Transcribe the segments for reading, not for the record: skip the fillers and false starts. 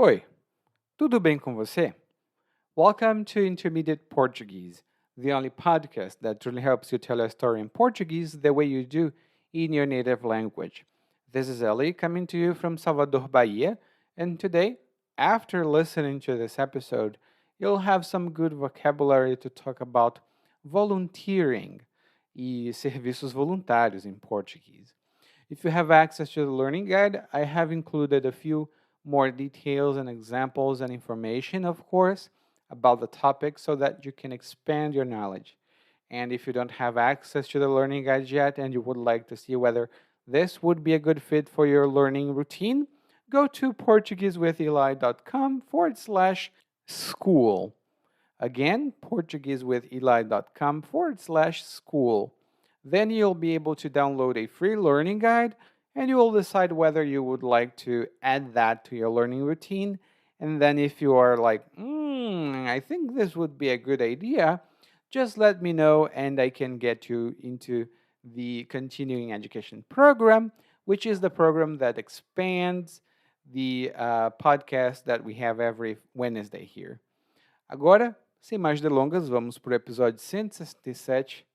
Oi, tudo bem com você? Welcome to Intermediate Portuguese, the only podcast that truly helps you tell a story in Portuguese the way you do in your native language. This is Ellie coming to you from Salvador, Bahia, and today, after listening to this episode, you'll have some good vocabulary to talk about volunteering e serviços voluntários in Portuguese. If you have access to the learning guide, I have included a few more details and examples and information, of course, about the topic so that you can expand your knowledge. And if you don't have access to the learning guide yet and you would like to see whether this would be a good fit for your learning routine, go to PortugueseWithEli.com/school. Again, PortugueseWithEli.com/school. Then you'll be able to download a free learning guide and you will decide whether you would like to add that to your learning routine. And then if you are like, I think this would be a good idea, just let me know and I can get you into the continuing education program, which is the program that expands the podcast that we have every Wednesday here. Agora, sem mais delongas, vamos para o episódio 167.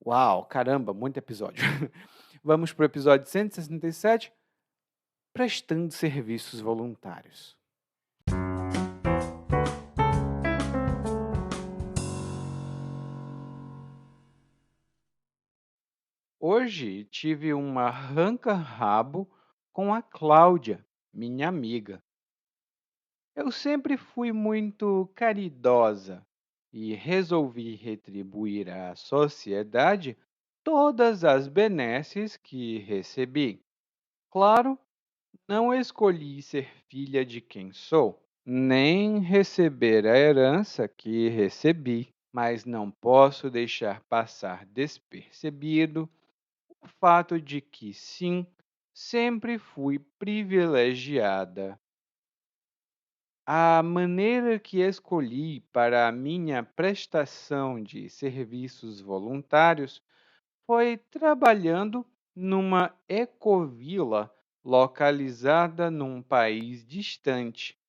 Uau, caramba, muito episódio. Vamos para o episódio 167, prestando serviços voluntários. Hoje tive um arranca-rabo com a Cláudia, minha amiga. Eu sempre fui muito caridosa e resolvi retribuir à sociedade todas as benesses que recebi. Claro, não escolhi ser filha de quem sou, nem receber a herança que recebi, mas não posso deixar passar despercebido o fato de que, sim, sempre fui privilegiada. A maneira que escolhi para a minha prestação de serviços voluntários foi trabalhando numa ecovila localizada num país distante.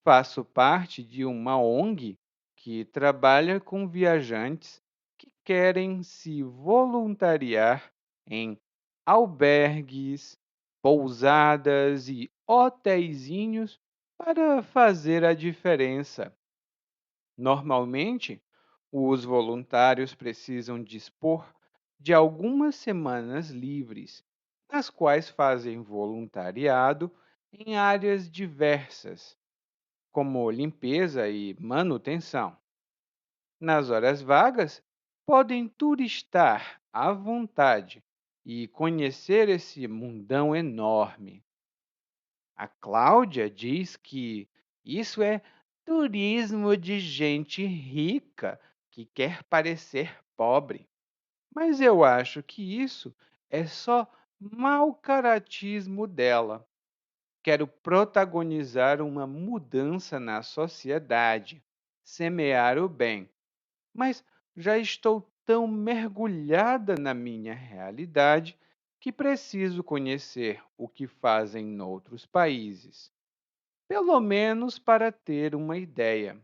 Faço parte de uma ONG que trabalha com viajantes que querem se voluntariar em albergues, pousadas e hotéisinhos para fazer a diferença. Normalmente, os voluntários precisam dispor de algumas semanas livres, nas quais fazem voluntariado em áreas diversas, como limpeza e manutenção. Nas horas vagas, podem turistar à vontade e conhecer esse mundão enorme. A Cláudia diz que isso é turismo de gente rica que quer parecer pobre. Mas eu acho que isso é só mau caratismo dela. Quero protagonizar uma mudança na sociedade, semear o bem, mas já estou tão mergulhada na minha realidade que preciso conhecer o que fazem noutros países, pelo menos para ter uma ideia.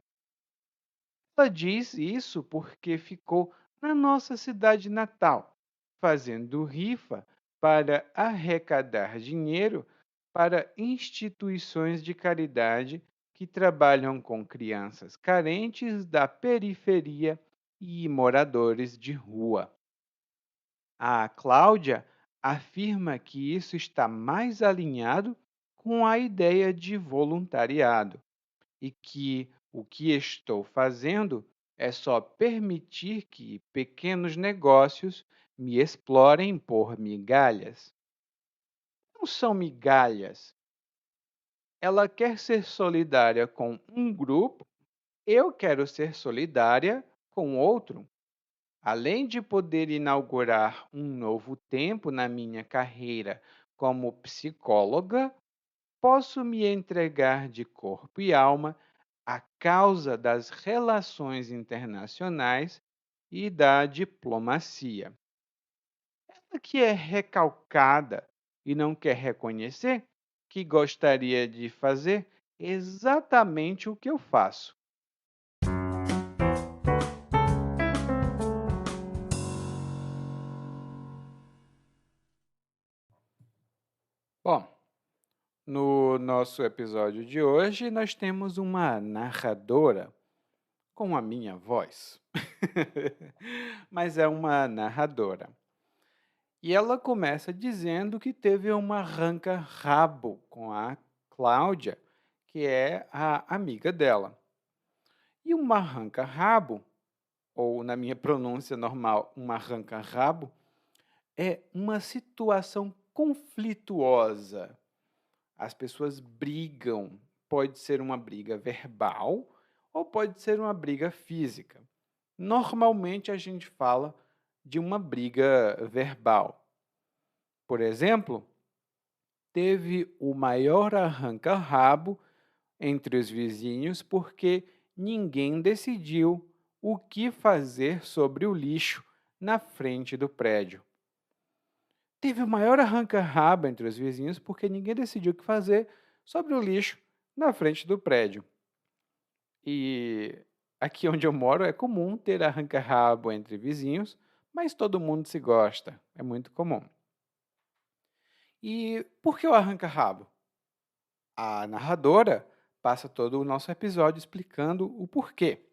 Ela diz isso porque ficou na nossa cidade natal, fazendo rifa para arrecadar dinheiro para instituições de caridade que trabalham com crianças carentes da periferia e moradores de rua. A Cláudia afirma que isso está mais alinhado com a ideia de voluntariado e que o que estou fazendo é só permitir que pequenos negócios me explorem por migalhas. Não são migalhas. Ela quer ser solidária com um grupo, eu quero ser solidária com outro. Além de poder inaugurar um novo tempo na minha carreira como psicóloga, posso me entregar de corpo e alma à causa das relações internacionais e da diplomacia. Ela que é recalcada e não quer reconhecer que gostaria de fazer exatamente o que eu faço. Bom, no nosso episódio de hoje, nós temos uma narradora com a minha voz. Mas é uma narradora. E ela começa dizendo que teve uma arranca-rabo com a Cláudia, que é a amiga dela. E uma arranca-rabo, ou na minha pronúncia normal, uma arranca-rabo, é uma situação conflituosa. As pessoas brigam. Pode ser uma briga verbal ou pode ser uma briga física. Normalmente a gente fala de uma briga verbal. Por exemplo, teve o maior arranca-rabo entre os vizinhos porque ninguém decidiu o que fazer sobre o lixo na frente do prédio. Teve o maior arranca-rabo entre os vizinhos porque ninguém decidiu o que fazer sobre o lixo na frente do prédio. E aqui onde eu moro é comum ter arranca-rabo entre vizinhos, mas todo mundo se gosta, é muito comum. E por que o arranca-rabo? A narradora passa todo o nosso episódio explicando o porquê.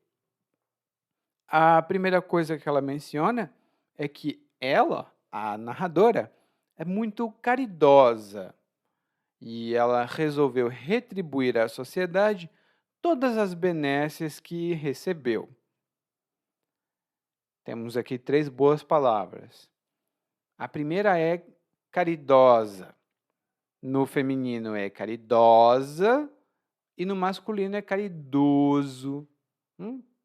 A primeira coisa que ela menciona é que ela, a narradora, é muito caridosa e ela resolveu retribuir à sociedade todas as benesses que recebeu. Temos aqui 3 boas palavras. A primeira é caridosa. No feminino é caridosa e no masculino é caridoso.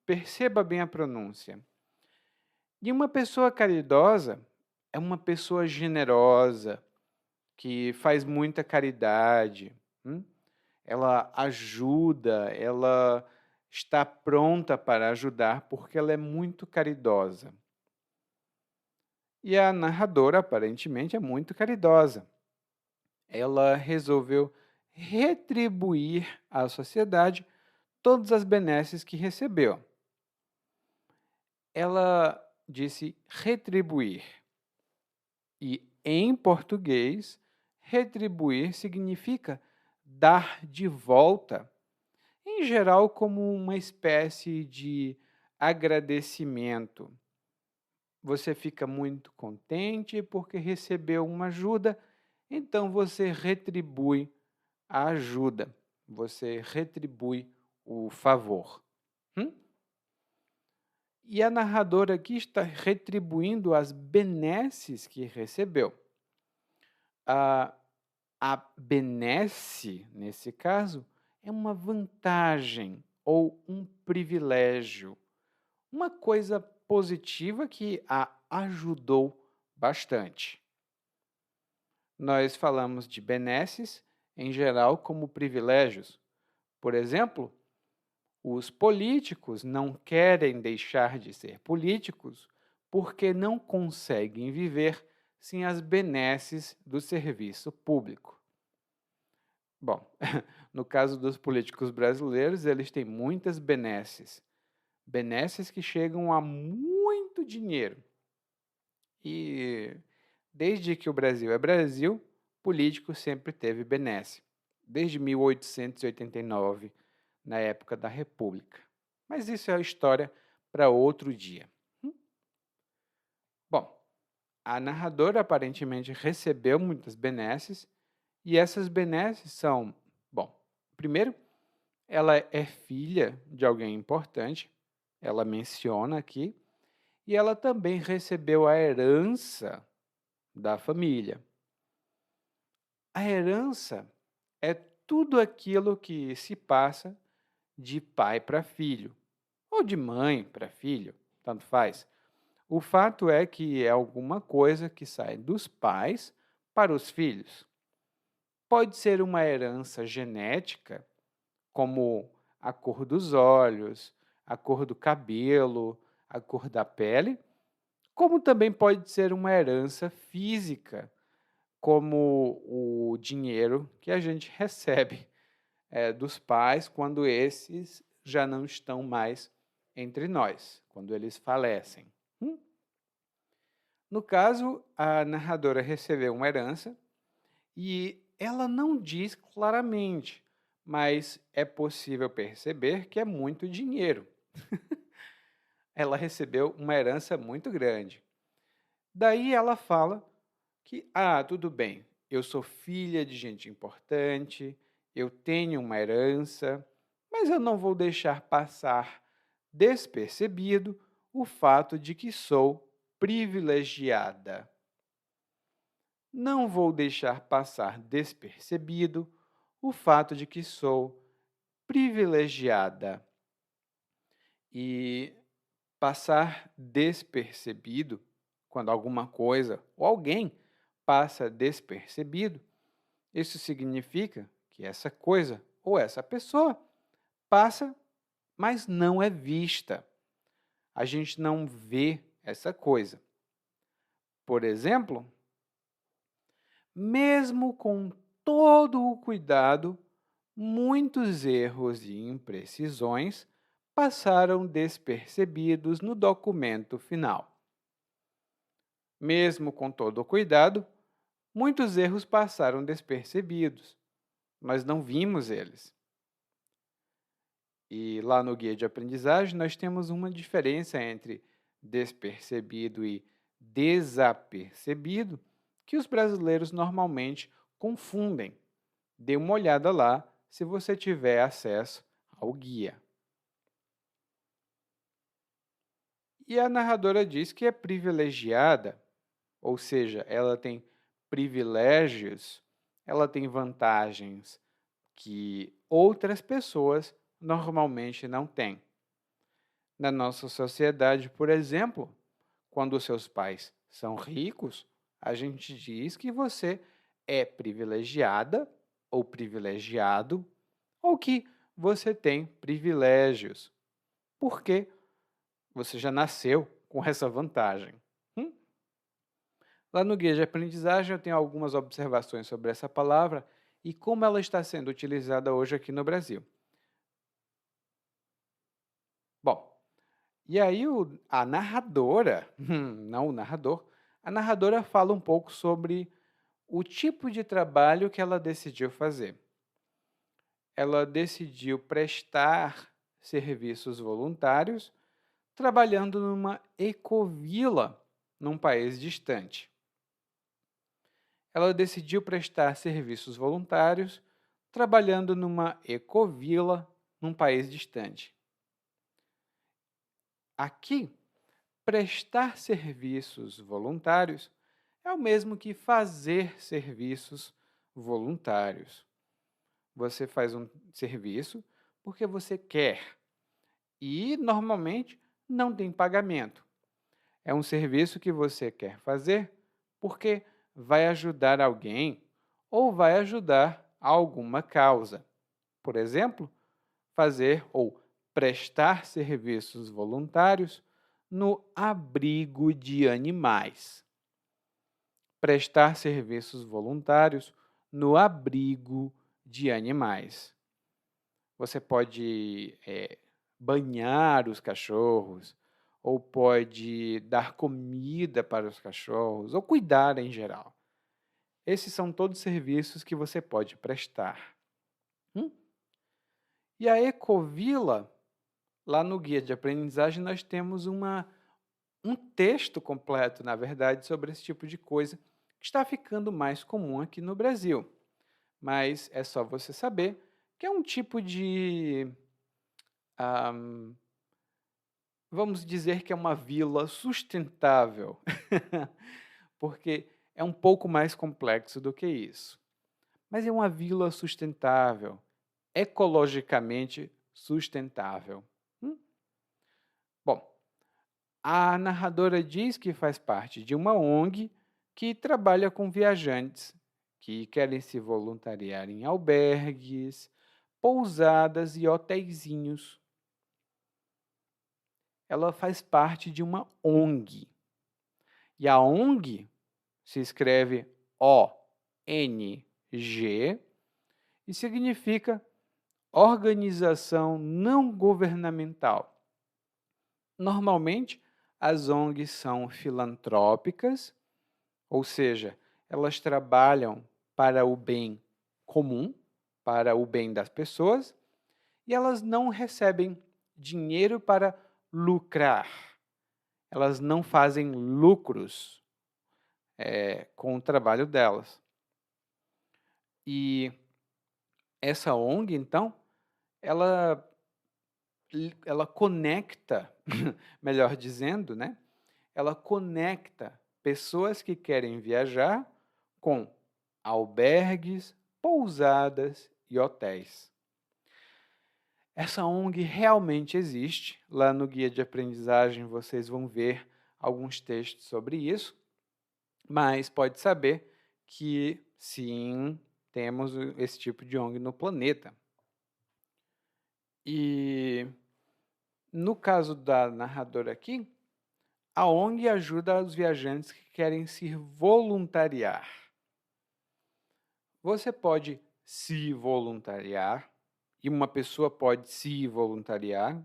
Perceba bem a pronúncia. E uma pessoa caridosa é uma pessoa generosa, que faz muita caridade. Ela ajuda, ela está pronta para ajudar porque ela é muito caridosa. E a narradora, aparentemente, é muito caridosa. Ela resolveu retribuir à sociedade todas as benesses que recebeu. Ela disse retribuir. E em português, retribuir significa dar de volta, em geral como uma espécie de agradecimento. Você fica muito contente porque recebeu uma ajuda, então você retribui a ajuda, você retribui o favor. E a narradora aqui está retribuindo as benesses que recebeu. A benesse, nesse caso, é uma vantagem ou um privilégio, uma coisa positiva que a ajudou bastante. Nós falamos de benesses, em geral, como privilégios. Por exemplo, os políticos não querem deixar de ser políticos porque não conseguem viver sem as benesses do serviço público. Bom, no caso dos políticos brasileiros, eles têm muitas benesses. Benesses que chegam a muito dinheiro. E desde que o Brasil é Brasil, político sempre teve benesse. Desde 1889, na época da República. Mas isso é história para outro dia. Bom, a narradora aparentemente recebeu muitas benesses, e essas benesses são, bom, primeiro, ela é filha de alguém importante, ela menciona aqui, e ela também recebeu a herança da família. A herança é tudo aquilo que se passa de pai para filho, ou de mãe para filho, tanto faz. O fato é que é alguma coisa que sai dos pais para os filhos. Pode ser uma herança genética, como a cor dos olhos, a cor do cabelo, a cor da pele, como também pode ser uma herança física, como o dinheiro que a gente recebe dos pais quando esses já não estão mais entre nós, quando eles falecem. Hum? No caso, a narradora recebeu uma herança e ela não diz claramente, mas é possível perceber que é muito dinheiro. Ela recebeu uma herança muito grande. Daí ela fala que, tudo bem, eu sou filha de gente importante, eu tenho uma herança, mas eu não vou deixar passar despercebido o fato de que sou privilegiada. Não vou deixar passar despercebido o fato de que sou privilegiada. E passar despercebido, quando alguma coisa ou alguém passa despercebido, isso significa que essa coisa ou essa pessoa passa, mas não é vista. A gente não vê essa coisa. Por exemplo, mesmo com todo o cuidado, muitos erros e imprecisões passaram despercebidos no documento final. Mesmo com todo o cuidado, muitos erros passaram despercebidos, mas não vimos eles. E lá no guia de aprendizagem nós temos uma diferença entre despercebido e desapercebido que os brasileiros normalmente confundem. Dê uma olhada lá se você tiver acesso ao guia. E a narradora diz que é privilegiada, ou seja, ela tem privilégios, ela tem vantagens que outras pessoas normalmente não têm. Na nossa sociedade, por exemplo, quando seus pais são ricos, a gente diz que você é privilegiada ou privilegiado, ou que você tem privilégios, porque você já nasceu com essa vantagem. Hum? Lá no guia de aprendizagem eu tenho algumas observações sobre essa palavra e como ela está sendo utilizada hoje aqui no Brasil. Bom, e aí a narradora, não o narrador, a narradora fala um pouco sobre o tipo de trabalho que ela decidiu fazer. Ela decidiu prestar serviços voluntários trabalhando numa ecovila num país distante. Ela decidiu prestar serviços voluntários trabalhando numa ecovila num país distante. Aqui, prestar serviços voluntários é o mesmo que fazer serviços voluntários. Você faz um serviço porque você quer e, normalmente, não tem pagamento. É um serviço que você quer fazer porque vai ajudar alguém ou vai ajudar a alguma causa. Por exemplo, fazer ou prestar serviços voluntários no abrigo de animais. Prestar serviços voluntários no abrigo de animais. Você pode banhar os cachorros, ou pode dar comida para os cachorros, ou cuidar em geral. Esses são todos serviços que você pode prestar. E a Ecovila, lá no guia de aprendizagem, nós temos um texto completo, na verdade, sobre esse tipo de coisa, que está ficando mais comum aqui no Brasil. Mas é só você saber que é um tipo de vamos dizer que é uma vila sustentável, porque é um pouco mais complexo do que isso. Mas é uma vila sustentável, ecologicamente sustentável. Bom, a narradora diz que faz parte de uma ONG que trabalha com viajantes que querem se voluntariar em albergues, pousadas e hotelzinhos. Ela faz parte de uma ONG. E a ONG se escreve O, ONG e significa organização não governamental. Normalmente, as ONGs são filantrópicas, ou seja, elas trabalham para o bem comum, para o bem das pessoas, e elas não recebem dinheiro para lucrar. Elas não fazem lucros com o trabalho delas. E essa ONG, então, ela conecta, melhor dizendo, né? Ela conecta pessoas que querem viajar com albergues, pousadas e hotéis. Essa ONG realmente existe. Lá no guia de aprendizagem vocês vão ver alguns textos sobre isso, mas pode saber que sim, temos esse tipo de ONG no planeta. E no caso da narradora aqui, a ONG ajuda os viajantes que querem se voluntariar. Você pode se voluntariar e uma pessoa pode se voluntariar.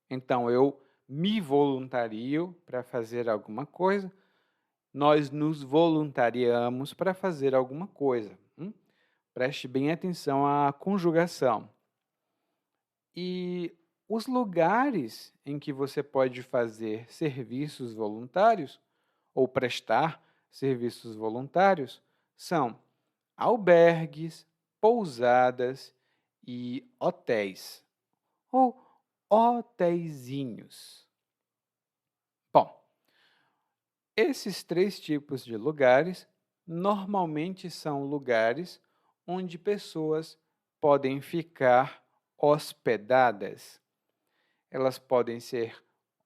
Então, eu me voluntario para fazer alguma coisa. Nós nos voluntariamos para fazer alguma coisa. Preste bem atenção à conjugação. E os lugares em que você pode fazer serviços voluntários ou prestar serviços voluntários são albergues, pousadas e hotéis, ou hotéisinhos. Bom, esses 3 tipos de lugares normalmente são lugares onde pessoas podem ficar hospedadas. Elas podem ser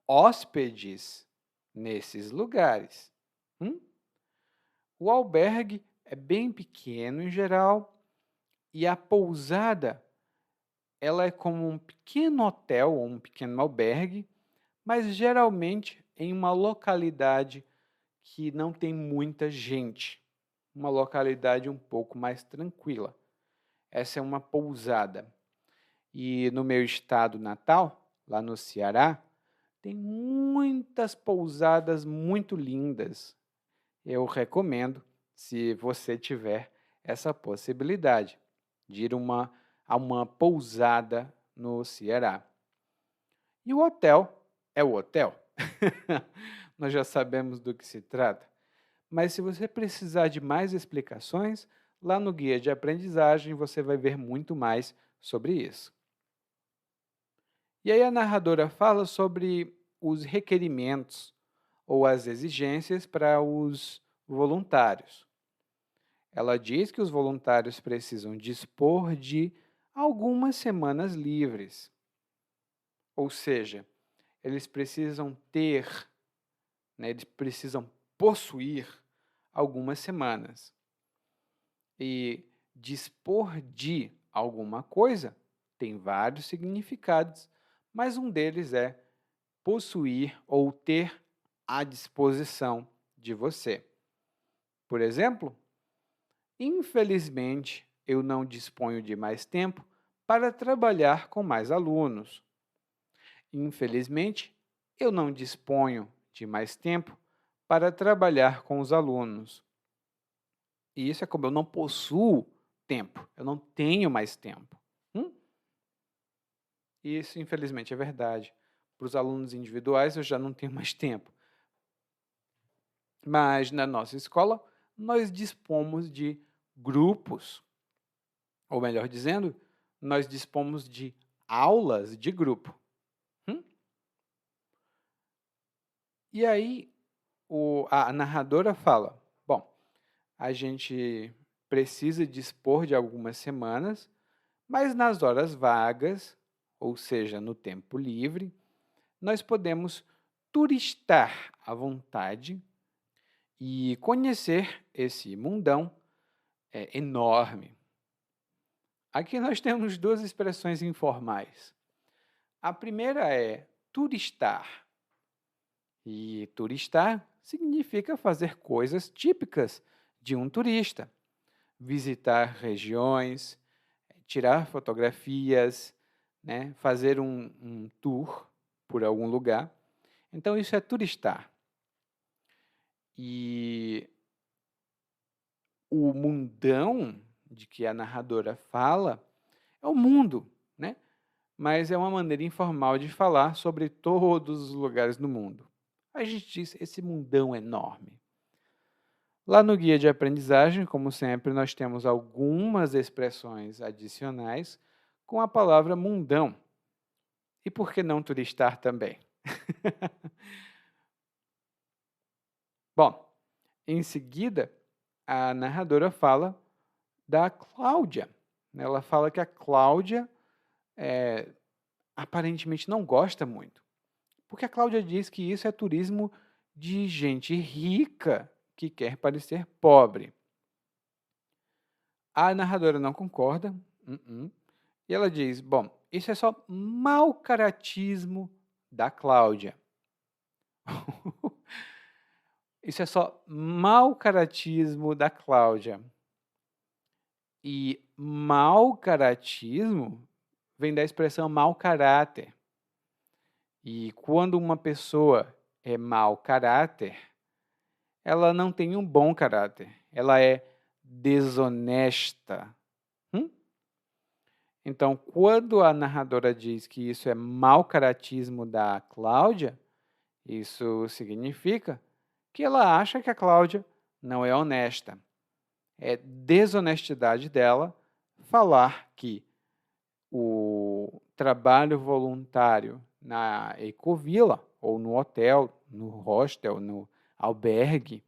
hóspedes nesses lugares. O albergue é bem pequeno em geral e a pousada ela é como um pequeno hotel ou um pequeno albergue, mas geralmente em uma localidade que não tem muita gente, uma localidade um pouco mais tranquila. Essa é uma pousada. E no meu estado natal, lá no Ceará, tem muitas pousadas muito lindas. Eu recomendo, se você tiver essa possibilidade, de ir a uma pousada no Ceará. E o hotel é o hotel. Nós já sabemos do que se trata. Mas se você precisar de mais explicações, lá no guia de aprendizagem você vai ver muito mais sobre isso. E aí a narradora fala sobre os requerimentos ou as exigências para os voluntários. Ela diz que os voluntários precisam dispor de algumas semanas livres, ou seja, eles precisam ter, eles precisam possuir algumas semanas. E dispor de alguma coisa tem vários significados, mas um deles é possuir ou ter à disposição de você. Por exemplo, infelizmente, eu não disponho de mais tempo para trabalhar com mais alunos. Infelizmente, eu não disponho de mais tempo para trabalhar com os alunos. E isso é como eu não possuo tempo, eu não tenho mais tempo. Isso, infelizmente, é verdade. Para os alunos individuais, eu já não tenho mais tempo. Mas na nossa escola, nós dispomos de grupos, ou melhor dizendo, nós dispomos de aulas de grupo. E aí, a narradora fala, bom, a gente precisa dispor de algumas semanas, mas nas horas vagas, ou seja, no tempo livre, nós podemos turistar à vontade e conhecer esse mundão enorme. Aqui nós temos 2 expressões informais. A primeira é turistar. E turistar significa fazer coisas típicas de um turista. visitar regiões, tirar fotografias, né, fazer um tour por algum lugar. Então, isso é turistar. E o mundão de que a narradora fala é o mundo, né? Mas é uma maneira informal de falar sobre todos os lugares do mundo. A gente diz esse mundão enorme. Lá no guia de aprendizagem, como sempre, nós temos algumas expressões adicionais com a palavra mundão. E por que não turistar também? Bom, em seguida, a narradora fala da Cláudia. Ela fala que a Cláudia aparentemente não gosta muito, porque a Cláudia diz que isso é turismo de gente rica que quer parecer pobre. A narradora não concorda, e ela diz, bom, isso é só mau caratismo da Cláudia. Isso é só mau caratismo da Cláudia. E mau caratismo vem da expressão mau caráter. E quando uma pessoa é mau caráter, ela não tem um bom caráter. Ela é desonesta. Então, quando a narradora diz que isso é mau caratismo da Cláudia, isso significa que ela acha que a Cláudia não é honesta. É desonestidade dela falar que o trabalho voluntário na Ecovila, ou no hotel, no hostel, no albergue,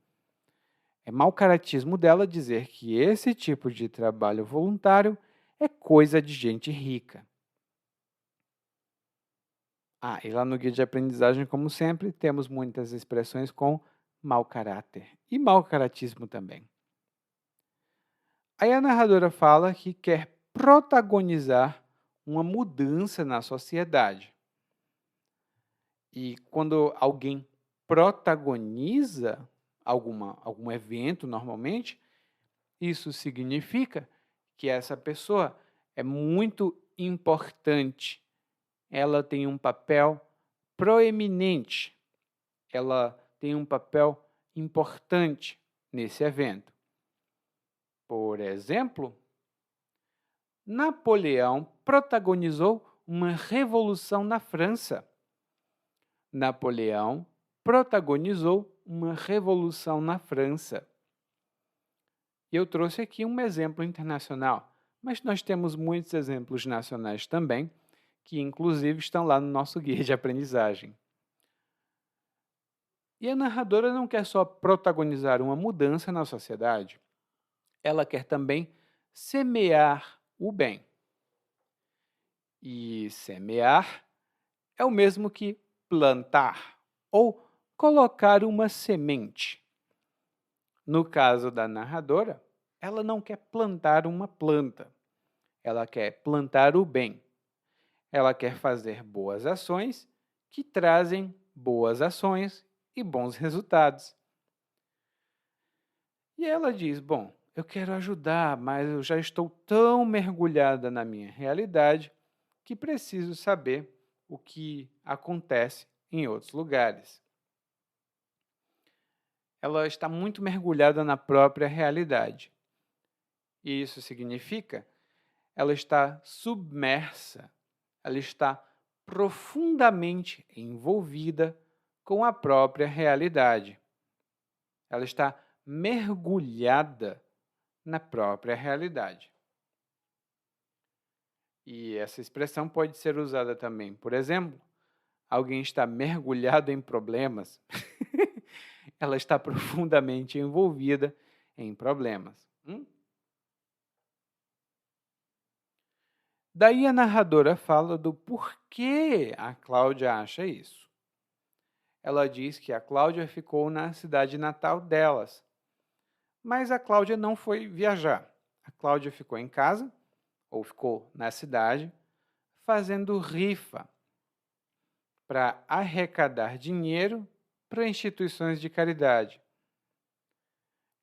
é mau caratismo dela dizer que esse tipo de trabalho voluntário é coisa de gente rica. E lá no guia de aprendizagem, como sempre, temos muitas expressões com mau caráter e mau caratismo também. Aí a narradora fala que quer protagonizar uma mudança na sociedade. E quando alguém protagoniza algum evento, normalmente, isso significa que essa pessoa é muito importante. Ela tem um papel proeminente. Ela tem um papel importante nesse evento. Por exemplo, Napoleão protagonizou uma revolução na França. Napoleão protagonizou uma revolução na França. Eu trouxe aqui um exemplo internacional, mas nós temos muitos exemplos nacionais também, que inclusive estão lá no nosso guia de aprendizagem. E a narradora não quer só protagonizar uma mudança na sociedade, ela quer também semear o bem. E semear é o mesmo que plantar ou colocar uma semente. No caso da narradora, ela não quer plantar uma planta, ela quer plantar o bem. Ela quer fazer boas ações que trazem boas ações e bons resultados. E ela diz, bom, eu quero ajudar, mas eu já estou tão mergulhada na minha realidade que preciso saber o que acontece em outros lugares. Ela está muito mergulhada na própria realidade. E isso significa ela está submersa, ela está profundamente envolvida com a própria realidade. Ela está mergulhada na própria realidade. E essa expressão pode ser usada também, por exemplo, alguém está mergulhado em problemas. Ela está profundamente envolvida em problemas. Daí a narradora fala do porquê a Cláudia acha isso. Ela diz que a Cláudia ficou na cidade natal delas, mas a Cláudia não foi viajar. A Cláudia ficou em casa, ou ficou na cidade, fazendo rifa para arrecadar dinheiro para instituições de caridade.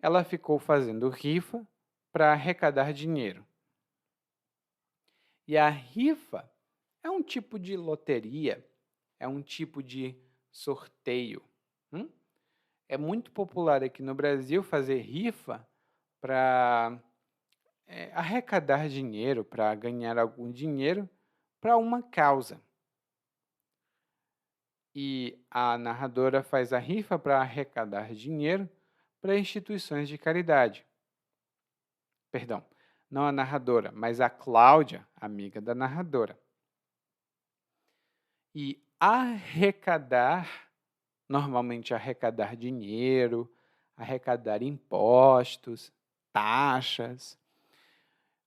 Ela ficou fazendo rifa para arrecadar dinheiro. E a rifa é um tipo de loteria, é um tipo de sorteio. É muito popular aqui no Brasil fazer rifa para arrecadar dinheiro, para ganhar algum dinheiro para uma causa. E a narradora faz a rifa para arrecadar dinheiro para instituições de caridade. Perdão, não a narradora, mas a Cláudia, amiga da narradora. E arrecadar, normalmente arrecadar dinheiro, arrecadar impostos, taxas.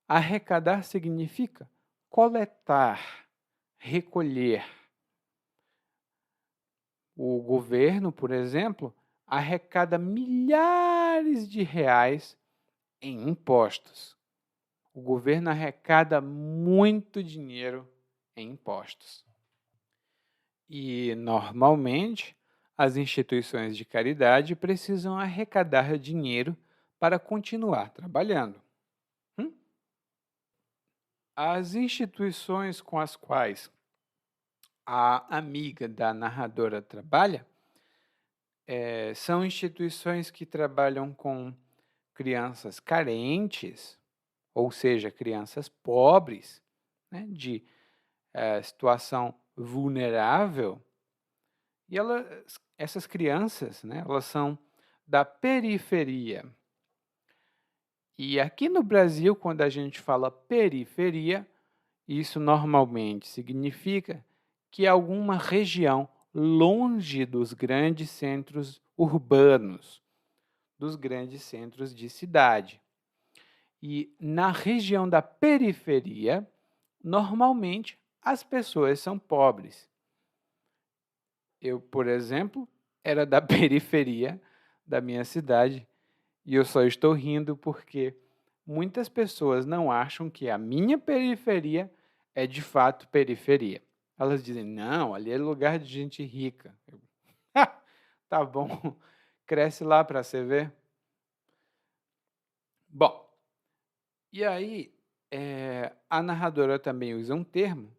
Arrecadar significa coletar, recolher. O governo, por exemplo, arrecada milhares de reais em impostos. O governo arrecada muito dinheiro em impostos. E, normalmente, as instituições de caridade precisam arrecadar dinheiro para continuar trabalhando. As instituições com as quais a amiga da narradora trabalha são instituições que trabalham com crianças carentes, ou seja, crianças pobres, né, de situação vulnerável. E essas crianças, né, elas são da periferia. E aqui no Brasil, quando a gente fala periferia, isso normalmente significa que é alguma região longe dos grandes centros urbanos, dos grandes centros de cidade. E na região da periferia, normalmente as pessoas são pobres. Eu, por exemplo, era da periferia da minha cidade e eu só estou rindo porque muitas pessoas não acham que a minha periferia é de fato periferia. Elas dizem, não, ali é lugar de gente rica. Tá bom, cresce lá para você ver. Bom, e aí a narradora também usa um termo,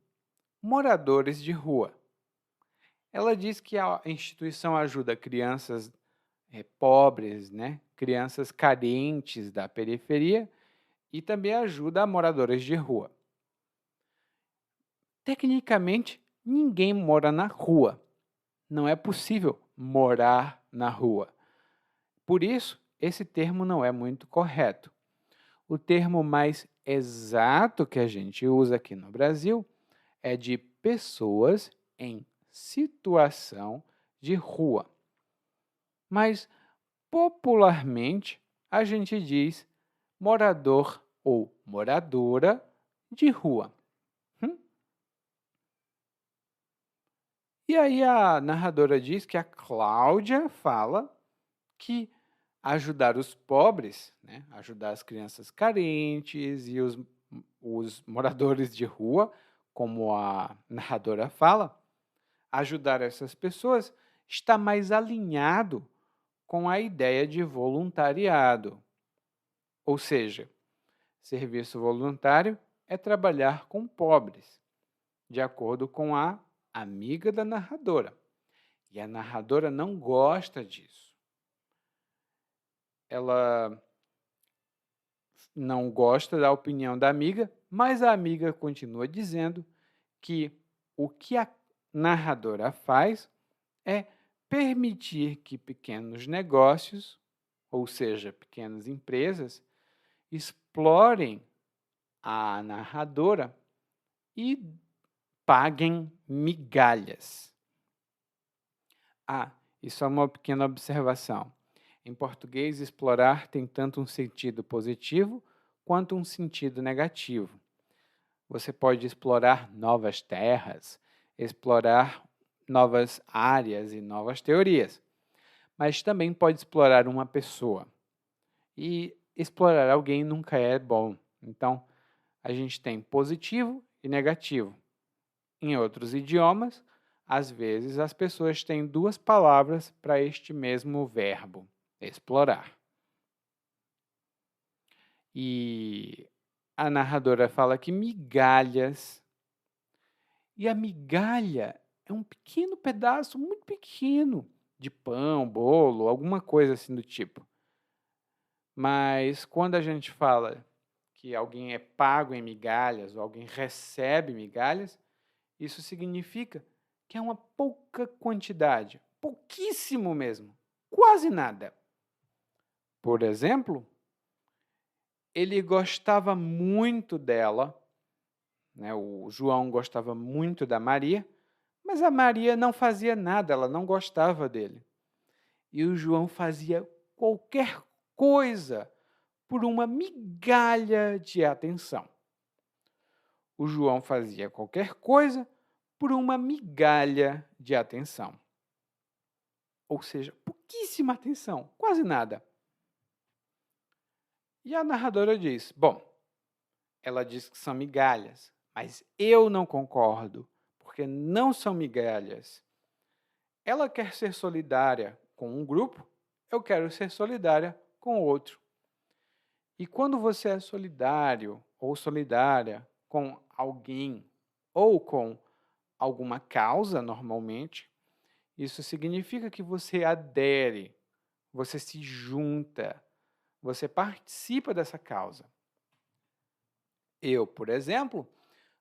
moradores de rua. Ela diz que a instituição ajuda crianças pobres, né? Crianças carentes da periferia e também ajuda a moradores de rua. Tecnicamente, ninguém mora na rua. Não é possível morar na rua. Por isso, esse termo não é muito correto. O termo mais exato que a gente usa aqui no Brasil é de pessoas em situação de rua. Mas, popularmente, a gente diz morador ou moradora de rua. E aí a narradora diz que a Cláudia fala que ajudar os pobres, né, ajudar as crianças carentes e os moradores de rua, como a narradora fala, ajudar essas pessoas está mais alinhado com a ideia de voluntariado. Ou seja, serviço voluntário é trabalhar com pobres, de acordo com a amiga da narradora. E a narradora não gosta disso. Ela não gosta da opinião da amiga, mas a amiga continua dizendo que o que a narradora faz é permitir que pequenos negócios, ou seja, pequenas empresas, explorem a narradora e paguem migalhas. Isso é uma pequena observação. Em português, explorar tem tanto um sentido positivo quanto um sentido negativo. Você pode explorar novas terras, explorar novas áreas e novas teorias, mas também pode explorar uma pessoa. E explorar alguém nunca é bom. Então, a gente tem positivo e negativo. Em outros idiomas, às vezes as pessoas têm duas palavras para este mesmo verbo, explorar. E a narradora fala que migalhas, e a migalha é um pequeno pedaço, muito pequeno, de pão, bolo, alguma coisa assim do tipo. Mas quando a gente fala que alguém é pago em migalhas ou alguém recebe migalhas, isso significa que é uma pouca quantidade, pouquíssimo mesmo, quase nada. Por exemplo, ele gostava muito dela, né? O João gostava muito da Maria, mas a Maria não fazia nada, ela não gostava dele. E o João fazia qualquer coisa por uma migalha de atenção. O João fazia qualquer coisa por uma migalha de atenção. Ou seja, pouquíssima atenção, quase nada. E a narradora diz: bom, ela diz que são migalhas, mas eu não concordo, porque não são migalhas. Ela quer ser solidária com um grupo, eu quero ser solidária com outro. E quando você é solidário ou solidária com alguém ou com alguma causa, normalmente, isso significa que você adere, você se junta, você participa dessa causa. Eu, por exemplo,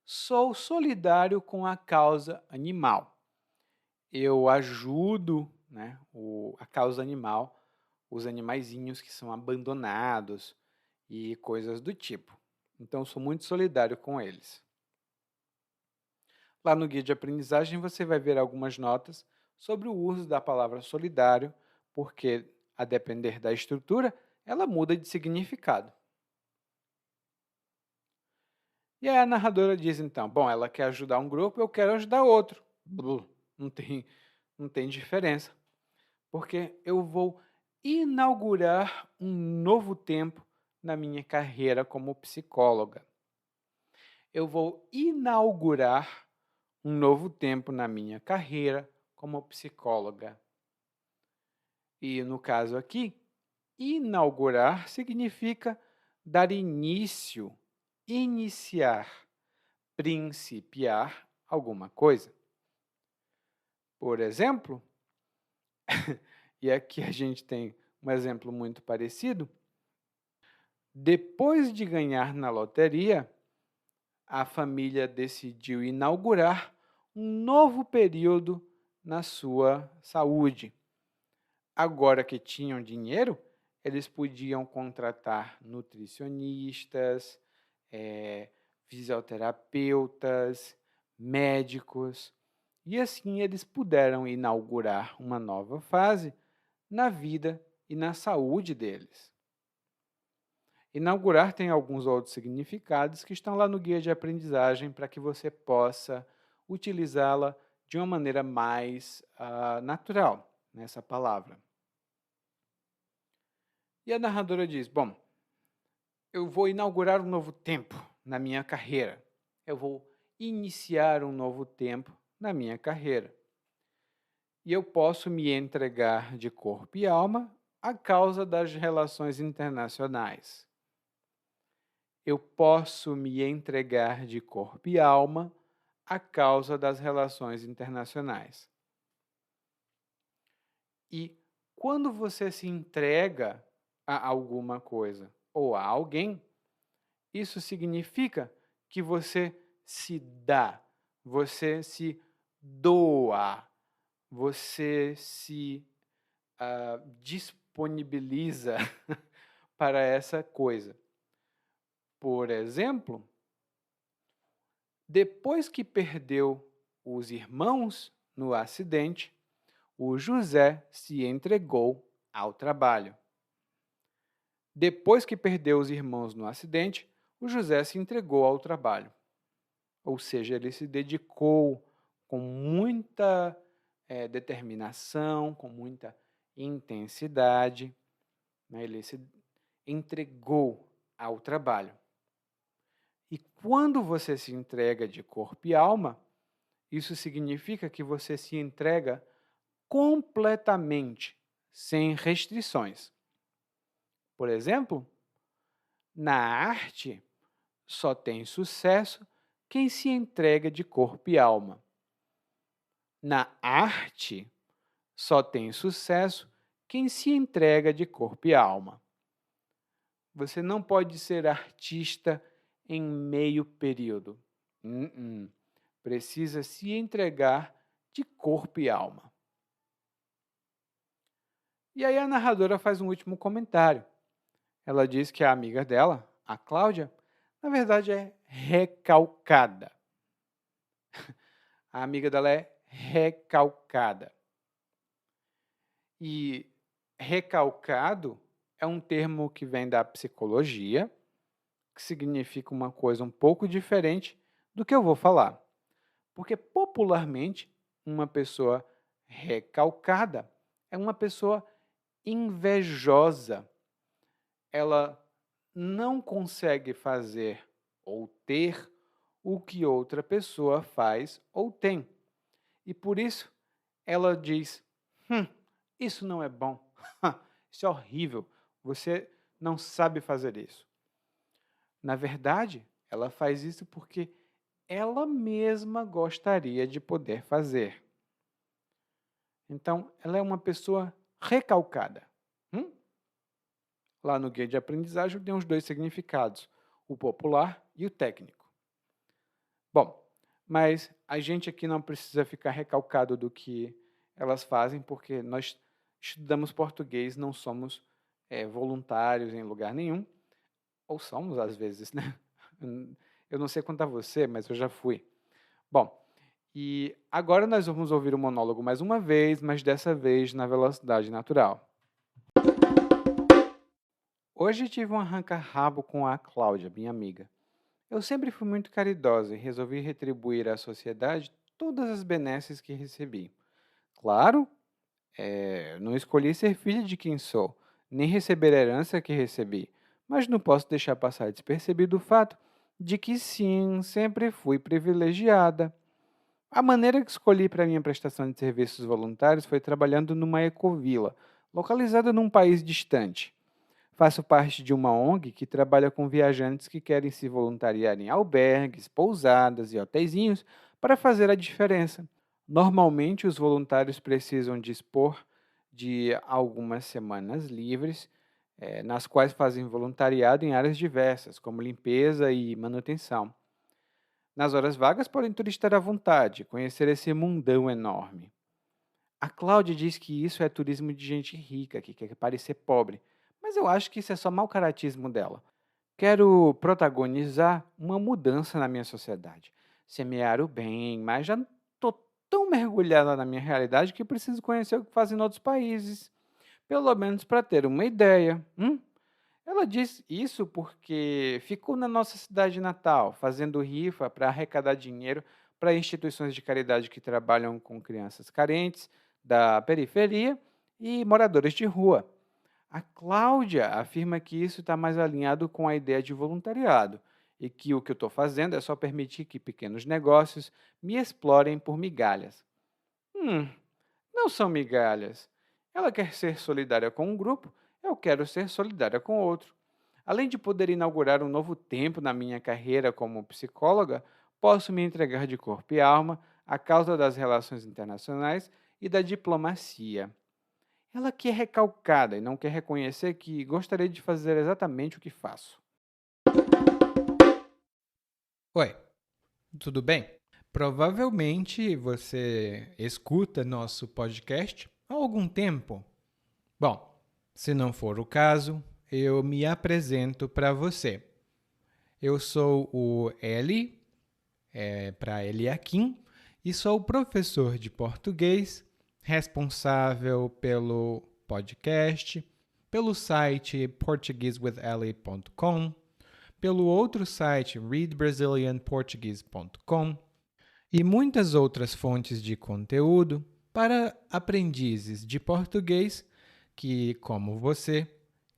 sou solidário com a causa animal. Eu ajudo, né, a causa animal, os animaizinhos que são abandonados e coisas do tipo. Então, sou muito solidário com eles. Lá no guia de aprendizagem você vai ver algumas notas sobre o uso da palavra solidário, porque, a depender da estrutura, ela muda de significado. E aí a narradora diz então, bom, ela quer ajudar um grupo, eu quero ajudar outro. Não tem diferença, porque eu vou inaugurar um novo tempo na minha carreira como psicóloga. Eu vou inaugurar um novo tempo na minha carreira como psicóloga. E no caso aqui, inaugurar significa dar início, iniciar, principiar alguma coisa. Por exemplo, e aqui a gente tem um exemplo muito parecido, depois de ganhar na loteria, a família decidiu inaugurar um novo período na sua saúde. Agora que tinham dinheiro, eles podiam contratar nutricionistas, fisioterapeutas, médicos, e assim eles puderam inaugurar uma nova fase na vida e na saúde deles. Inaugurar tem alguns outros significados que estão lá no guia de aprendizagem para que você possa utilizá-la de uma maneira mais natural, nessa palavra. E a narradora diz, bom, eu vou inaugurar um novo tempo na minha carreira. Eu vou iniciar um novo tempo na minha carreira. E eu posso me entregar de corpo e alma à causa das relações internacionais. Eu posso me entregar de corpo e alma à causa das relações internacionais. E quando você se entrega a alguma coisa ou a alguém, isso significa que você se dá, você se doa, você se disponibiliza para essa coisa. Por exemplo, depois que perdeu os irmãos no acidente, o José se entregou ao trabalho. Depois que perdeu os irmãos no acidente, o José se entregou ao trabalho. Ou seja, ele se dedicou com muita determinação, com muita intensidade, né? Ele se entregou ao trabalho. E quando você se entrega de corpo e alma, isso significa que você se entrega completamente, sem restrições. Por exemplo, Na arte, só tem sucesso quem se entrega de corpo e alma. Na arte, só tem sucesso quem se entrega de corpo e alma. Você não pode ser artista em meio período. Precisa se entregar de corpo e alma. E aí a narradora faz um último comentário. Ela diz que a amiga dela, a Cláudia, na verdade é recalcada. A amiga dela é recalcada. E recalcado é um termo que vem da psicologia, que significa uma coisa um pouco diferente do que eu vou falar. Porque popularmente, uma pessoa recalcada é uma pessoa invejosa. Ela não consegue fazer ou ter o que outra pessoa faz ou tem. E por isso ela diz: isso não é bom, isso é horrível, você não sabe fazer isso. Na verdade, ela faz isso porque ela mesma gostaria de poder fazer. Então, ela é uma pessoa recalcada. Lá no guia de aprendizagem tem os dois significados, o popular e o técnico. Bom, mas a gente aqui não precisa ficar recalcado do que elas fazem, porque nós estudamos português, não somos voluntários em lugar nenhum, ou somos às vezes, né? Eu não sei quanto a você, mas eu já fui. Bom, e agora nós vamos ouvir o monólogo mais uma vez, mas dessa vez na velocidade natural. Hoje tive um arranca-rabo com a Cláudia, minha amiga. Eu sempre fui muito caridosa e resolvi retribuir à sociedade todas as benesses que recebi. Claro, não escolhi ser filha de quem sou, nem receber a herança que recebi, mas não posso deixar passar despercebido o fato de que sim, sempre fui privilegiada. A maneira que escolhi para minha prestação de serviços voluntários foi trabalhando numa ecovila, localizada num país distante. Faço parte de uma ONG que trabalha com viajantes que querem se voluntariar em albergues, pousadas e hotéisinhos para fazer a diferença. Normalmente, os voluntários precisam dispor de algumas semanas livres, nas quais fazem voluntariado em áreas diversas, como limpeza e manutenção. Nas horas vagas, podem turistar à vontade, conhecer esse mundão enorme. A Cláudia diz que isso é turismo de gente rica, que quer parecer pobre, mas eu acho que isso é só mau caratismo dela. Quero protagonizar uma mudança na minha sociedade, semear o bem, mas já estou tão mergulhada na minha realidade que preciso conhecer o que fazem em outros países, pelo menos para ter uma ideia. Ela diz isso porque ficou na nossa cidade natal, fazendo rifa para arrecadar dinheiro para instituições de caridade que trabalham com crianças carentes, da periferia e moradores de rua. A Cláudia afirma que isso está mais alinhado com a ideia de voluntariado e que o que eu estou fazendo é só permitir que pequenos negócios me explorem por migalhas. Não são migalhas. Ela quer ser solidária com um grupo, eu quero ser solidária com outro. Além de poder inaugurar um novo tempo na minha carreira como psicóloga, posso me entregar de corpo e alma à causa das relações internacionais e da diplomacia. Ela que é recalcada e não quer reconhecer que gostaria de fazer exatamente o que faço. Oi, tudo bem? Provavelmente você escuta nosso podcast há algum tempo. Bom, se não for o caso, eu me apresento para você. Eu sou o Eli, para Eliakim, e sou professor de português, responsável pelo podcast, pelo site portuguesewitheli.com, pelo outro site readbrazilianportuguese.com e muitas outras fontes de conteúdo para aprendizes de português que, como você,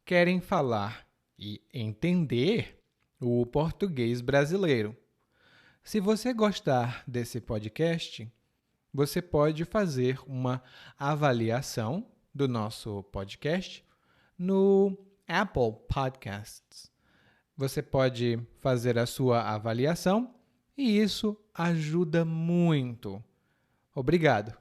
querem falar e entender o português brasileiro. Se você gostar desse podcast, você pode fazer uma avaliação do nosso podcast no Apple Podcasts. Você pode fazer a sua avaliação e isso ajuda muito. Obrigado!